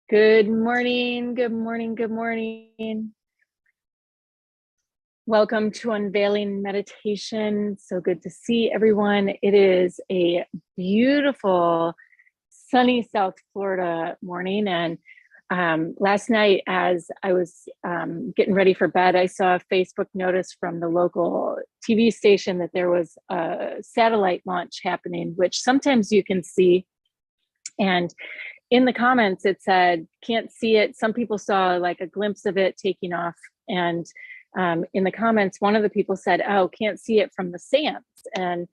Good morning, good morning, good morning. Welcome to Unveiling Meditation. So good to see everyone. It is a beautiful, sunny South Florida morning. And last night, as I was getting ready for bed, I saw a Facebook notice from the local TV station that there was a satellite launch happening, which sometimes you can see. And in the comments, it said, can't see it. Some people saw like a glimpse of it taking off. And in the comments, one of the people said, oh, can't see it from the sands. And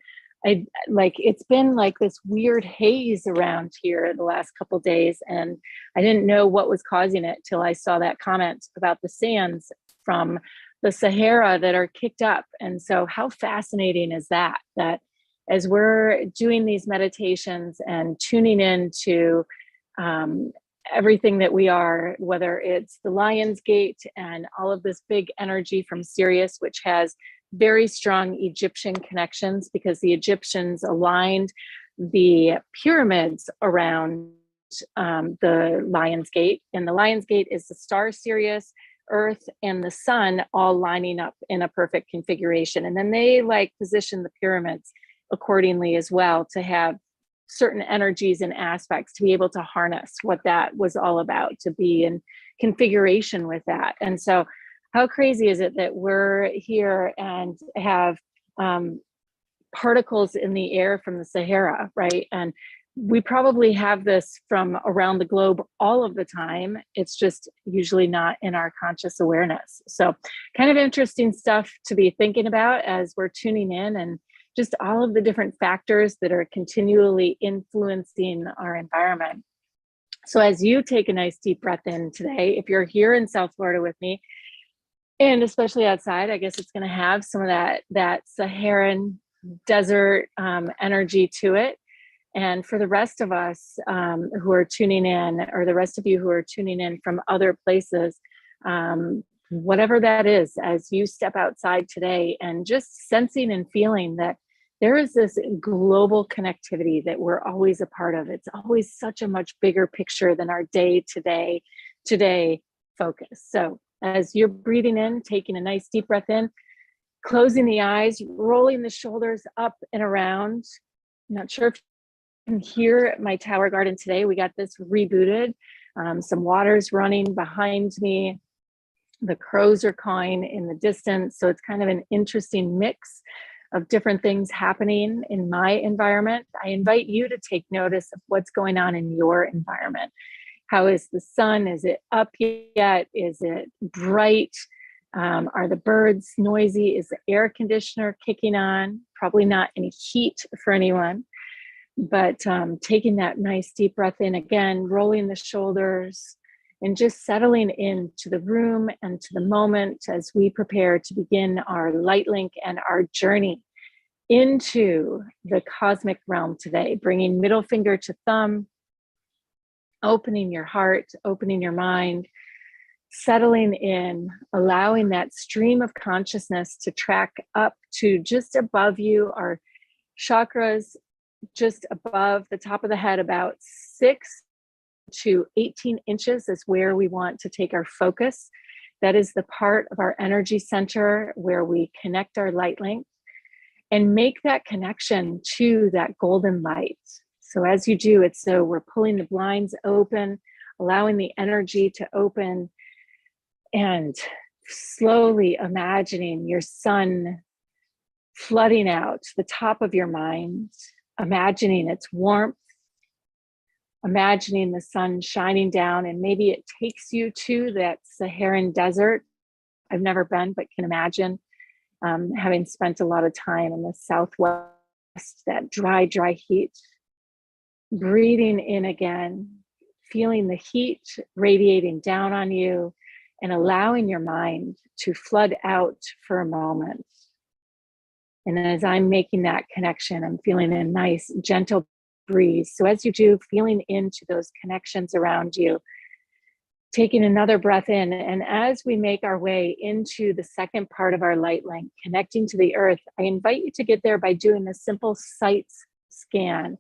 it's been like this weird haze around here the last couple of days. And I didn't know what was causing it till I saw that comment about the sands from the Sahara that are kicked up. And so how fascinating is that, that as we're doing these meditations and tuning into everything that we are, whether it's the Lion's Gate and all of this big energy from Sirius, which has very strong Egyptian connections because the Egyptians aligned the pyramids around the Lion's Gate. And the Lion's Gate is the star Sirius, Earth, and the sun all lining up in a perfect configuration. And then they position the pyramids accordingly as well to have certain energies and aspects to be able to harness what that was all about, to be in configuration with that. And so how crazy is it that we're here and have particles in the air from the Sahara, right? And we probably have this from around the globe all of the time. It's just usually not in our conscious awareness. So kind of interesting stuff to be thinking about as we're tuning in, and just all of the different factors that are continually influencing our environment. So as you take a nice deep breath in today, if you're here in South Florida with me, and especially outside, I guess it's going to have some of that Saharan desert energy to it. And for the rest of us who are tuning in, or the rest of you who are tuning in from other places, whatever that is, as you step outside today and just sensing and feeling that there is this global connectivity that we're always a part of. It's always such a much bigger picture than our day-to-day focus. So as you're breathing in, taking a nice deep breath in, closing the eyes, rolling the shoulders up and around. I'm not sure if you can hear my tower garden today. We got this rebooted. Some water's running behind me. The crows are cawing in the distance. So it's kind of an interesting mix of different things happening in my environment. I invite you to take notice of what's going on in your environment. How is the sun? Is it up yet? Is it bright? Are the birds noisy? Is the air conditioner kicking on? Probably not any heat for anyone, but taking that nice deep breath in again, rolling the shoulders, and just settling into the room and to the moment as we prepare to begin our light link and our journey into the cosmic realm today, bringing middle finger to thumb, opening your heart, opening your mind, settling in, allowing that stream of consciousness to track up to just above you, our chakras just above the top of the head, about 6 to 18 inches is where we want to take our focus. That is the part of our energy center where we connect our light link and make that connection to that golden light. So as you do it, so we're pulling the blinds open, allowing the energy to open, and slowly imagining your sun flooding out the top of your mind, imagining its warmth, imagining the sun shining down, and maybe it takes you to that Saharan desert. I've never been, but can imagine, having spent a lot of time in the Southwest, that dry heat. Breathing in again, feeling the heat radiating down on you, and allowing your mind to flood out for a moment. And as I'm making that connection, I'm feeling a nice, gentle breeze. So as you do, feeling into those connections around you, taking another breath in. And as we make our way into the second part of our light link, connecting to the earth, I invite you to get there by doing a simple sight scan.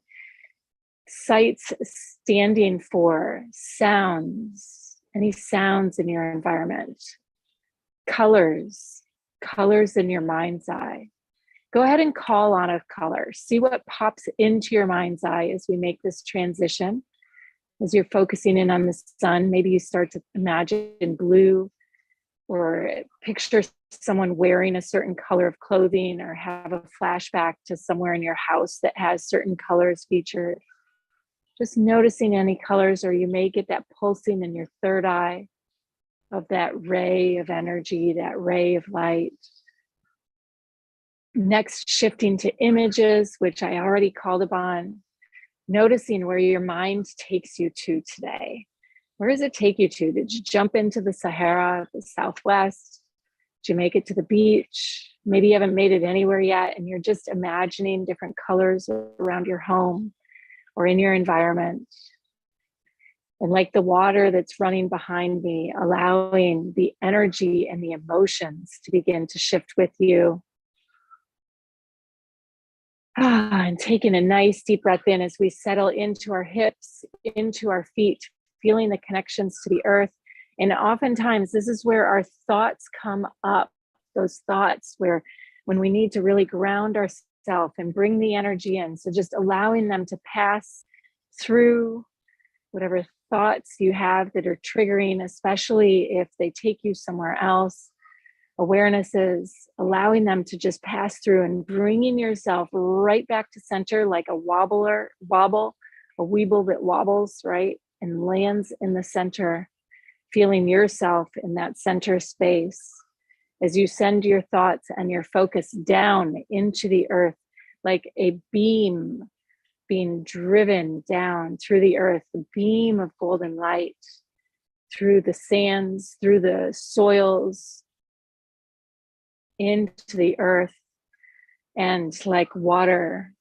Sights standing for sounds, any sounds in your environment. Colors, colors in your mind's eye. Go ahead and call on a color. See what pops into your mind's eye as we make this transition. As you're focusing in on the sun, maybe you start to imagine blue, or picture someone wearing a certain color of clothing, or have a flashback to somewhere in your house that has certain colors featured. Just noticing any colors, or you may get that pulsing in your third eye of that ray of energy, that ray of light. Next, shifting to images, which I already called upon, noticing where your mind takes you to today. Where does it take you to? Did you jump into the Sahara, the Southwest? Did you make it to the beach? Maybe you haven't made it anywhere yet, and you're just imagining different colors around your home or in your environment. And like the water that's running behind me, allowing the energy and the emotions to begin to shift with you. And taking a nice deep breath in as we settle into our hips, into our feet, feeling the connections to the earth. And oftentimes this is where our thoughts come up, those thoughts where when we need to really ground ourselves and bring the energy in. So just allowing them to pass through whatever thoughts you have that are triggering, especially if they take you somewhere else. Awareness is allowing them to just pass through and bringing yourself right back to center, like a wobble, a weeble that wobbles, right? And lands in the center, feeling yourself in that center space as you send your thoughts and your focus down into the earth, like a beam being driven down through the earth, the beam of golden light through the sands, through the soils, into the earth, and like water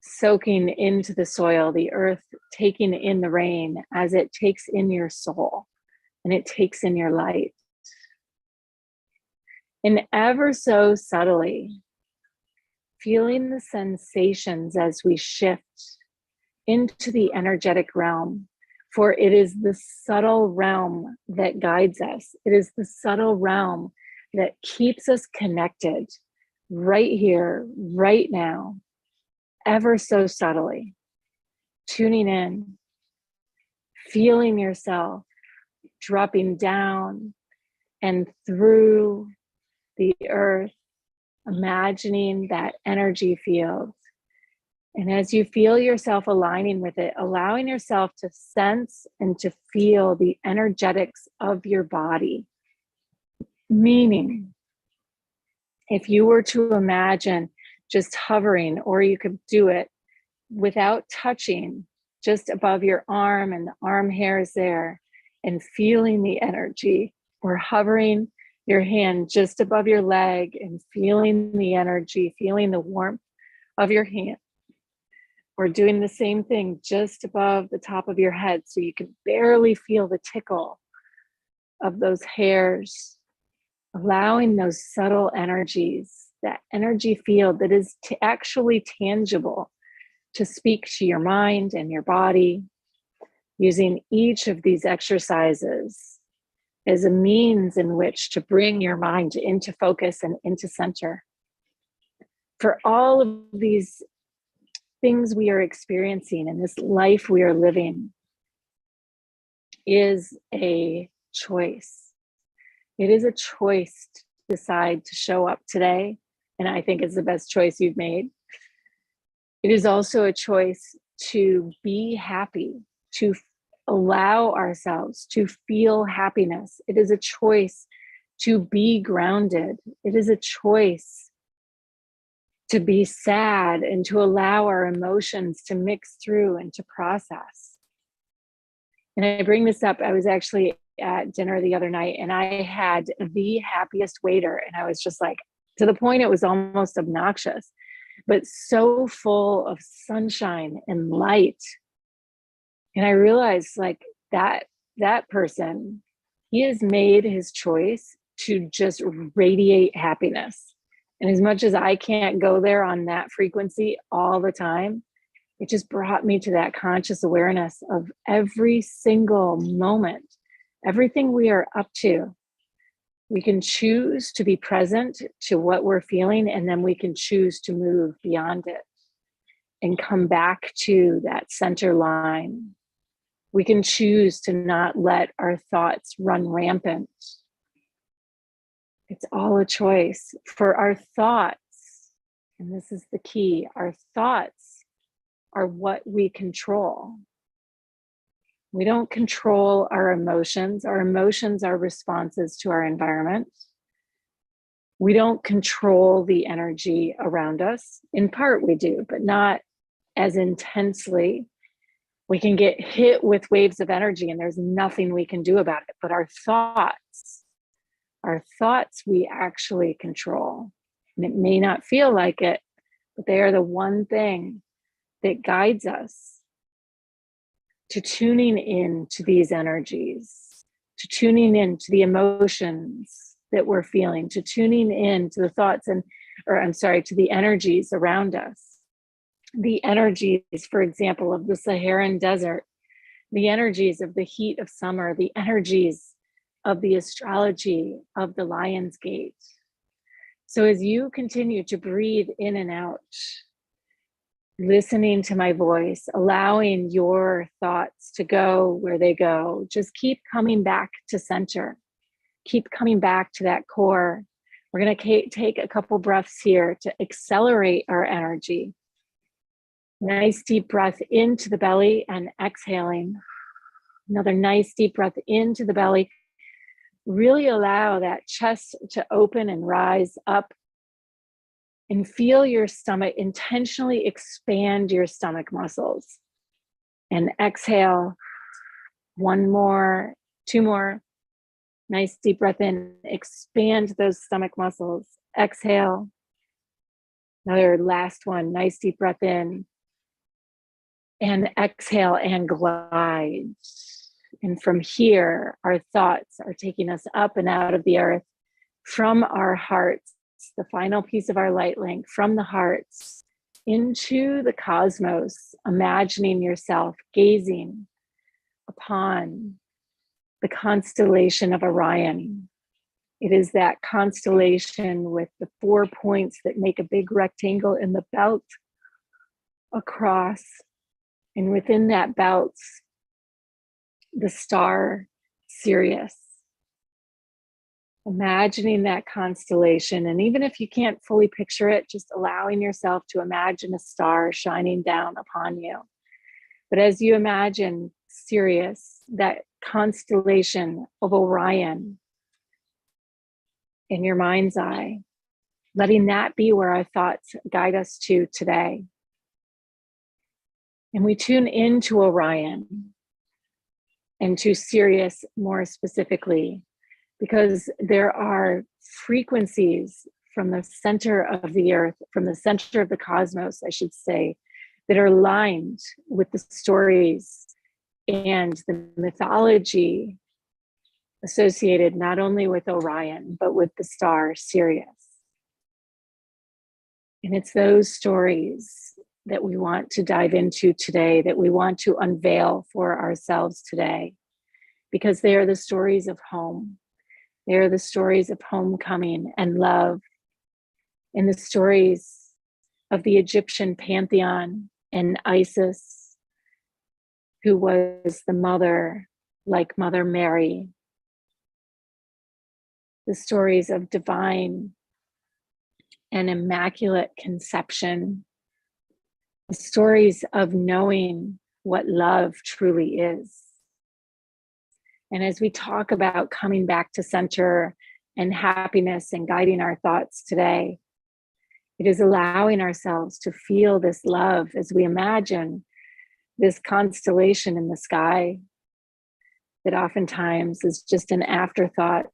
soaking into the soil, the earth taking in the rain as it takes in your soul and it takes in your light. And ever so subtly, feeling the sensations as we shift into the energetic realm, for it is the subtle realm that guides us. It is the subtle realm that keeps us connected right here, right now, ever so subtly. Tuning in, feeling yourself dropping down and through the earth, imagining that energy field. And as you feel yourself aligning with it, allowing yourself to sense and to feel the energetics of your body. Meaning, if you were to imagine just hovering, or you could do it without touching, just above your arm and the arm hairs there, and feeling the energy, or hovering your hand just above your leg and feeling the energy, feeling the warmth of your hand, or doing the same thing just above the top of your head so you can barely feel the tickle of those hairs. Allowing those subtle energies, that energy field that is actually tangible, to speak to your mind and your body, using each of these exercises as a means in which to bring your mind into focus and into center. For all of these things we are experiencing in this life we are living is a choice. It is a choice to decide to show up today, and I think it's the best choice you've made. It is also a choice to be happy, to allow ourselves to feel happiness. It is a choice to be grounded. It is a choice to be sad and to allow our emotions to mix through and to process. And I bring this up, I was actually at dinner the other night and I had the happiest waiter, and I was just like, to the point it was almost obnoxious, but so full of sunshine and light. And I realized like that person, he has made his choice to just radiate happiness. And as much as I can't go there on that frequency all the time, It just brought me to that conscious awareness of every single moment, everything we are up to. We can choose to be present to what we're feeling, and then we can choose to move beyond it and come back to that center line. We can choose to not let our thoughts run rampant. It's all a choice. For our thoughts, and this is the key, our thoughts are what we control. We don't control our emotions. Our emotions are responses to our environment. We don't control the energy around us. In part we do, but not as intensely. We can get hit with waves of energy and there's nothing we can do about it. But our thoughts we actually control. And it may not feel like it, but they are the one thing that guides us to tuning in to these energies, to tuning in to the emotions that we're feeling, to tuning in to the thoughts to the energies around us. The energies, for example, of the Saharan desert, the energies of the heat of summer, the energies of the astrology of the Lion's Gate. So as you continue to breathe in and out, listening to my voice, allowing your thoughts to go where they go, just keep coming back to center. Keep coming back to that core. We're going to take a couple breaths here to accelerate our energy. Nice deep breath into the belly and exhaling. Another nice deep breath into the belly. Really allow that chest to open and rise up. And feel your stomach, intentionally expand your stomach muscles. And exhale, one more, two more. Nice deep breath in, expand those stomach muscles. Exhale, another last one, nice deep breath in. And exhale and glide. And from here, our thoughts are taking us up and out of the earth from our hearts. The final piece of our light link, from the hearts into the cosmos, imagining yourself gazing upon the constellation of Orion. It is that constellation with the 4 points that make a big rectangle in the belt across, and within that belt, the star Sirius. Imagining that constellation, and even if you can't fully picture it, just allowing yourself to imagine a star shining down upon you. But as you imagine Sirius, that constellation of Orion in your mind's eye, letting that be where our thoughts guide us to today. And we tune into Orion and to Sirius more specifically, because there are frequencies from the center of the earth, from the center of the cosmos, I should say, that are aligned with the stories and the mythology associated not only with Orion, but with the star Sirius. And it's those stories that we want to dive into today, that we want to unveil for ourselves today, because they are the stories of home. They are the stories of homecoming and love, and the stories of the Egyptian pantheon and Isis, who was the mother, like Mother Mary. The stories of divine and immaculate conception. The stories of knowing what love truly is. And as we talk about coming back to center and happiness and guiding our thoughts today, it is allowing ourselves to feel this love as we imagine this constellation in the sky that oftentimes is just an afterthought.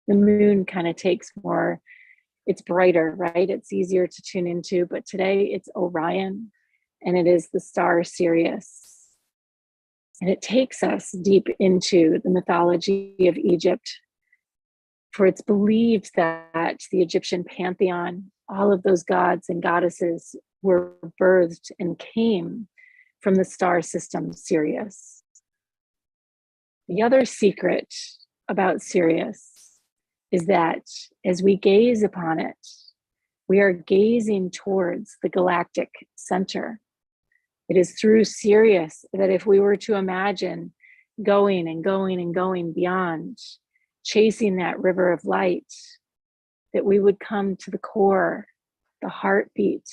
The moon kind of takes more, it's brighter, right? It's easier to tune into, but today it's Orion and it is the star Sirius. And it takes us deep into the mythology of Egypt, for it's believed that the Egyptian pantheon, all of those gods and goddesses were birthed and came from the star system Sirius. The other secret about Sirius is that as we gaze upon it, we are gazing towards the galactic center. It is through Sirius that if we were to imagine going and going and going beyond, chasing that river of light, that we would come to the core, the heartbeat,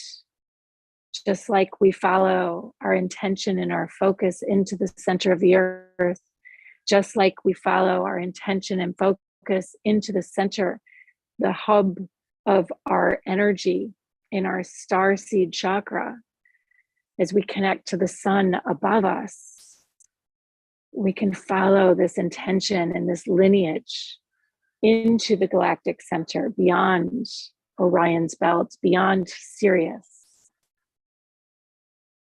just like we follow our intention and our focus into the center of the earth, just like we follow our intention and focus into the center, the hub of our energy in our star seed chakra. As we connect to the sun above us, we can follow this intention and this lineage into the galactic center, beyond Orion's belt, beyond Sirius,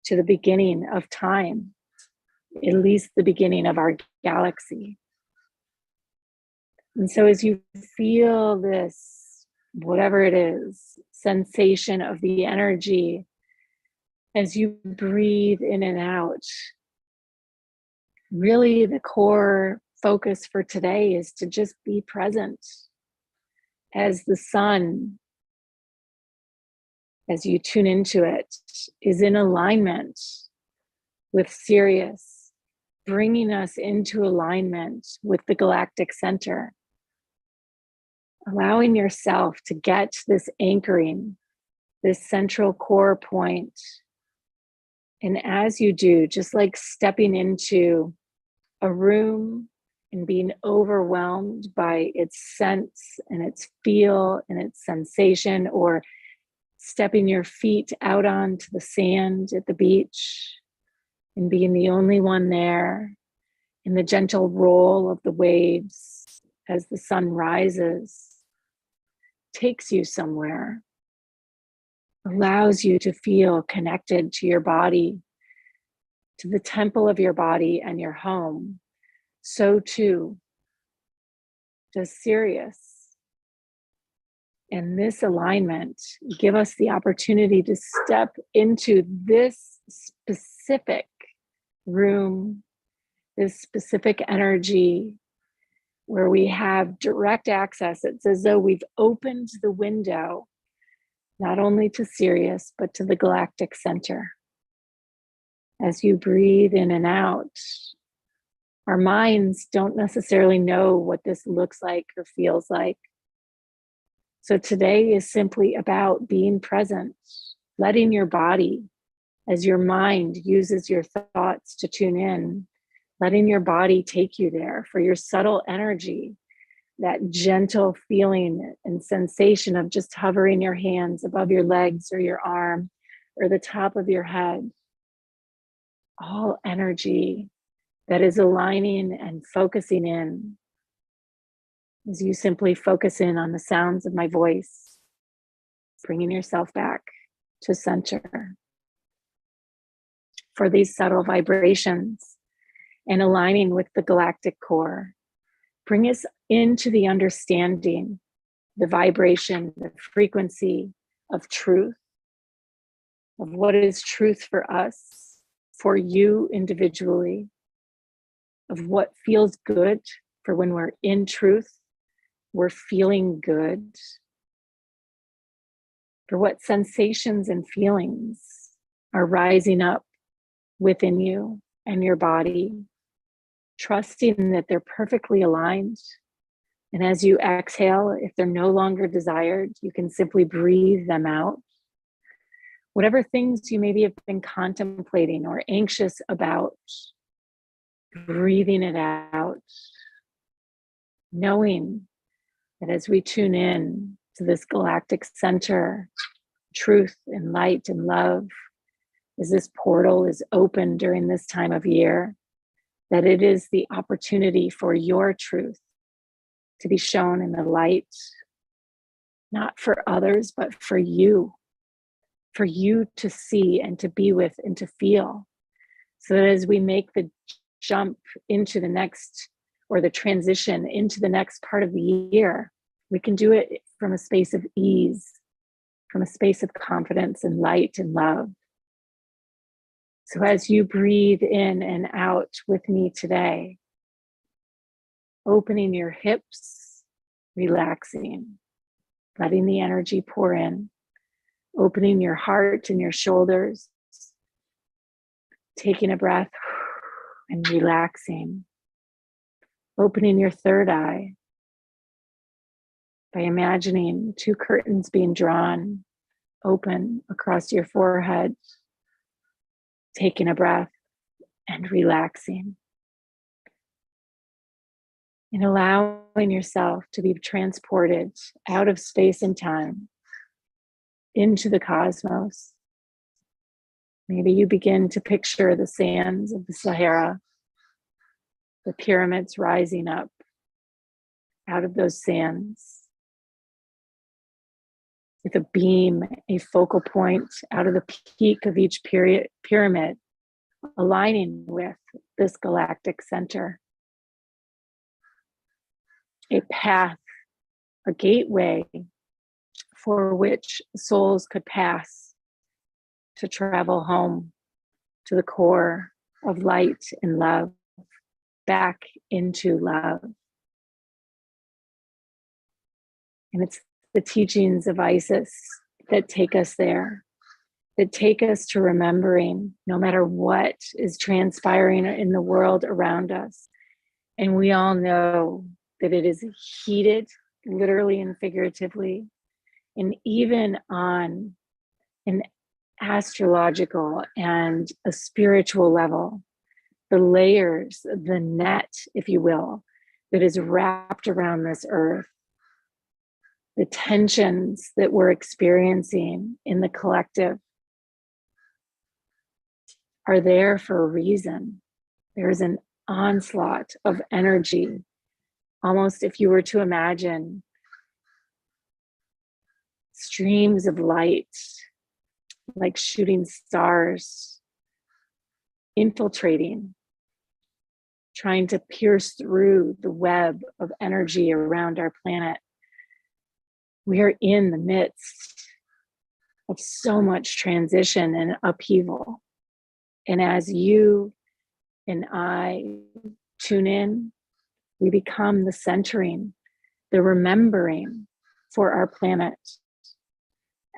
to the beginning of time, at least the beginning of our galaxy. And so as you feel this, whatever it is, sensation of the energy, as you breathe in and out, really the core focus for today is to just be present as the sun, as you tune into it, is in alignment with Sirius, bringing us into alignment with the galactic center, allowing yourself to get this anchoring, this central core point. And as you do, just like stepping into a room and being overwhelmed by its sense and its feel and its sensation, or stepping your feet out onto the sand at the beach and being the only one there, in the gentle roll of the waves as the sun rises, takes you somewhere, allows you to feel connected to your body, to the temple of your body and your home. So too does Sirius. And this alignment give us the opportunity to step into this specific room, this specific energy, where we have direct access. It's as though we've opened the window, not only to Sirius, but to the galactic center. As you breathe in and out, our minds don't necessarily know what this looks like or feels like. So today is simply about being present, letting your body, as your mind uses your thoughts to tune in, letting your body take you there for your subtle energy, that gentle feeling and sensation of just hovering your hands above your legs or your arm or the top of your head. All energy that is aligning and focusing in, as you simply focus in on the sounds of my voice, bringing yourself back to center for these subtle vibrations and aligning with the galactic core. Bring us into the understanding, the vibration, the frequency of truth, of what is truth for us, for you individually, of what feels good for when we're in truth, we're feeling good, for what sensations and feelings are rising up within you and your body, trusting that they're perfectly aligned. And as you exhale, if they're no longer desired, you can simply breathe them out. Whatever things you maybe have been contemplating or anxious about, breathing it out, knowing that as we tune in to this galactic center, truth and light and love, as this portal is open during this time of year, that it is the opportunity for your truth to be shown in the light, not for others, but for you to see and to be with and to feel. So that as we make the jump into the next, or the transition into the next part of the year, we can do it from a space of ease, from a space of confidence and light and love. So as you breathe in and out with me today, opening your hips, relaxing, letting the energy pour in, opening your heart and your shoulders, taking a breath and relaxing, opening your third eye by imagining two curtains being drawn open across your forehead, taking a breath and relaxing, and allowing yourself to be transported out of space and time into the cosmos. Maybe you begin to picture the sands of the Sahara, the pyramids rising up out of those sands, with a beam, a focal point out of the peak of each pyramid, aligning with this galactic center. A path, a gateway for which souls could pass to travel home to the core of light and love, back into love. And it's the teachings of Isis that take us there, that take us to remembering no matter what is transpiring in the world around us. And we all know that it is heated, literally and figuratively, and even on an astrological and a spiritual level, the layers, the net, if you will, that is wrapped around this earth, the tensions that we're experiencing in the collective are there for a reason. There's an onslaught of energy. Almost, if you were to imagine streams of light, like shooting stars, infiltrating, trying to pierce through the web of energy around our planet. We are in the midst of so much transition and upheaval. And as you and I tune in, we become the centering, the remembering for our planet.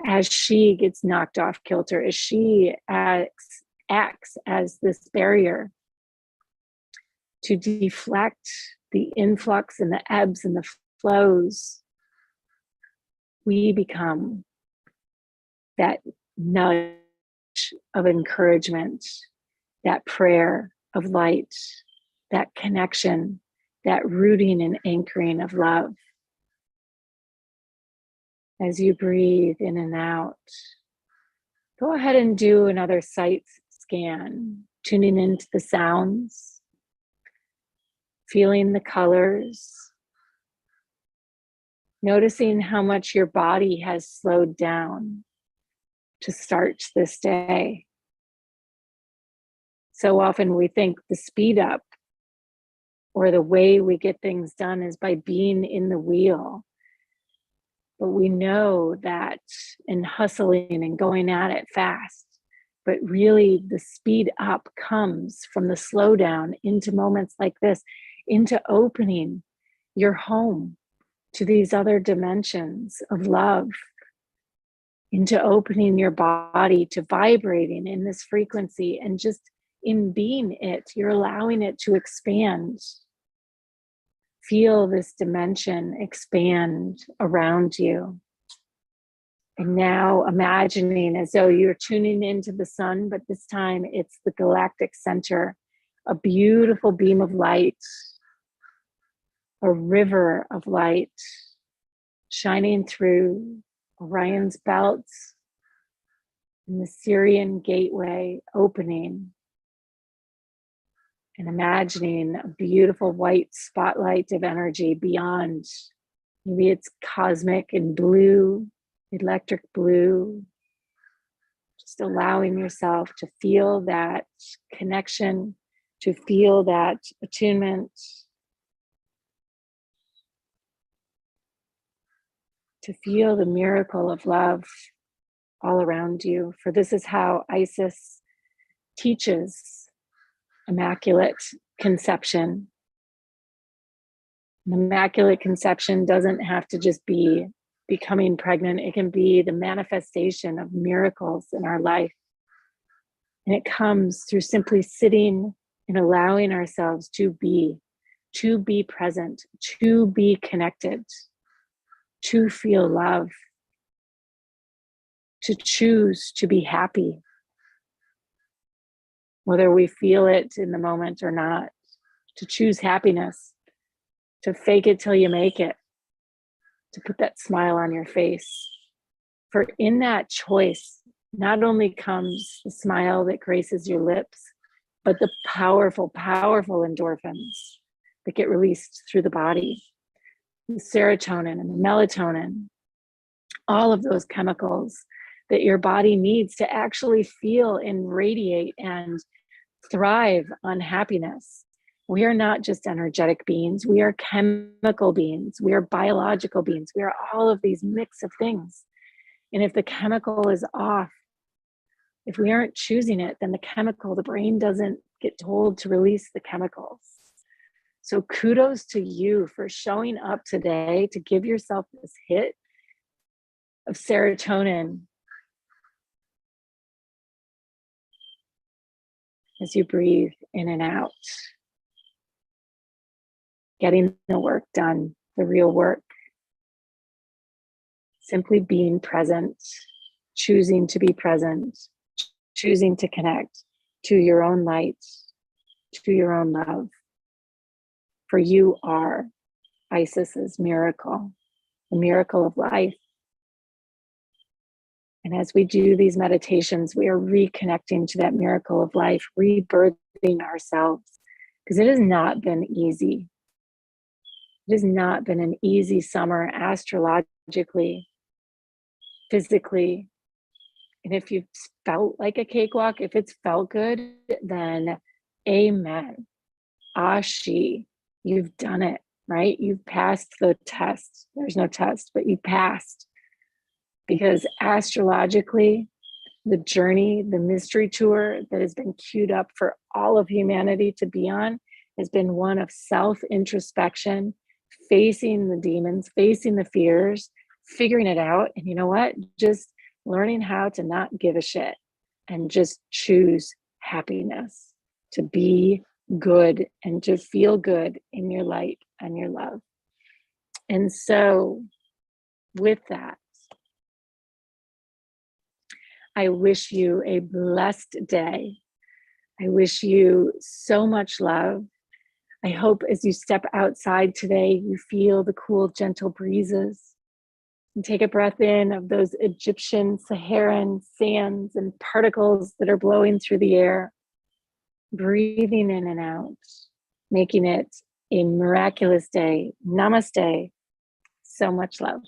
As she gets knocked off kilter, as she acts as this barrier to deflect the influx and the ebbs and the flows, we become that nudge of encouragement, that prayer of light, that connection, that rooting and anchoring of love. As you breathe in and out, go ahead and do another sight scan, tuning into the sounds, feeling the colors, noticing how much your body has slowed down to start this day. So often we think the speed up or the way we get things done is by being in the wheel. But we know that in hustling and going at it fast, but really the speed up comes from the slowdown into moments like this, into opening your home to these other dimensions of love, into opening your body to vibrating in this frequency, and just in being it, you're allowing it to expand. Feel this dimension expand around you. And now imagining as though you're tuning into the sun, but this time it's the galactic center, a beautiful beam of light, a river of light shining through Orion's belts and the Syrian gateway opening, and imagining a beautiful white spotlight of energy beyond. Maybe it's cosmic and blue, electric blue. Just allowing yourself to feel that connection, to feel that attunement, to feel the miracle of love all around you. For this is how Isis teaches immaculate conception. An immaculate conception doesn't have to just be becoming pregnant. It can be the manifestation of miracles in our life. And it comes through simply sitting and allowing ourselves to be present, to be connected, to feel love, to choose to be happy, whether we feel it in the moment or not, to choose happiness, to fake it till you make it, to put that smile on your face. For in that choice, not only comes the smile that graces your lips, but the powerful, powerful endorphins that get released through the body. The serotonin and the melatonin, all of those chemicals that your body needs to actually feel and radiate and thrive on happiness. We are not just energetic beings. We are chemical beings. We are biological beings. We are all of these mix of things. And if the chemical is off, if we aren't choosing it, then the brain doesn't get told to release the chemicals. So kudos to you for showing up today to give yourself this hit of serotonin as you breathe in and out, getting the work done, the real work, simply being present, choosing to be present, choosing to connect to your own light, to your own love. For you are Isis's miracle, the miracle of life. And as we do these meditations, we are reconnecting to that miracle of life, rebirthing ourselves, because it has not been easy. It has not been an easy summer astrologically, physically. And if you've felt like a cakewalk, if it's felt good, then amen. Ashi, you've done it, right? You've passed the test. There's no test, but you passed. Because astrologically, the journey, the mystery tour that has been queued up for all of humanity to be on has been one of self-introspection, facing the demons, facing the fears, figuring it out. And you know what? Just learning how to not give a shit and just choose happiness, to be good and to feel good in your light and your love. And so with that, I wish you a blessed day. I wish you so much love. I hope as you step outside today, you feel the cool, gentle breezes. And take a breath in of those Egyptian Saharan sands and particles that are blowing through the air. Breathing in and out, making it a miraculous day. Namaste. So much love.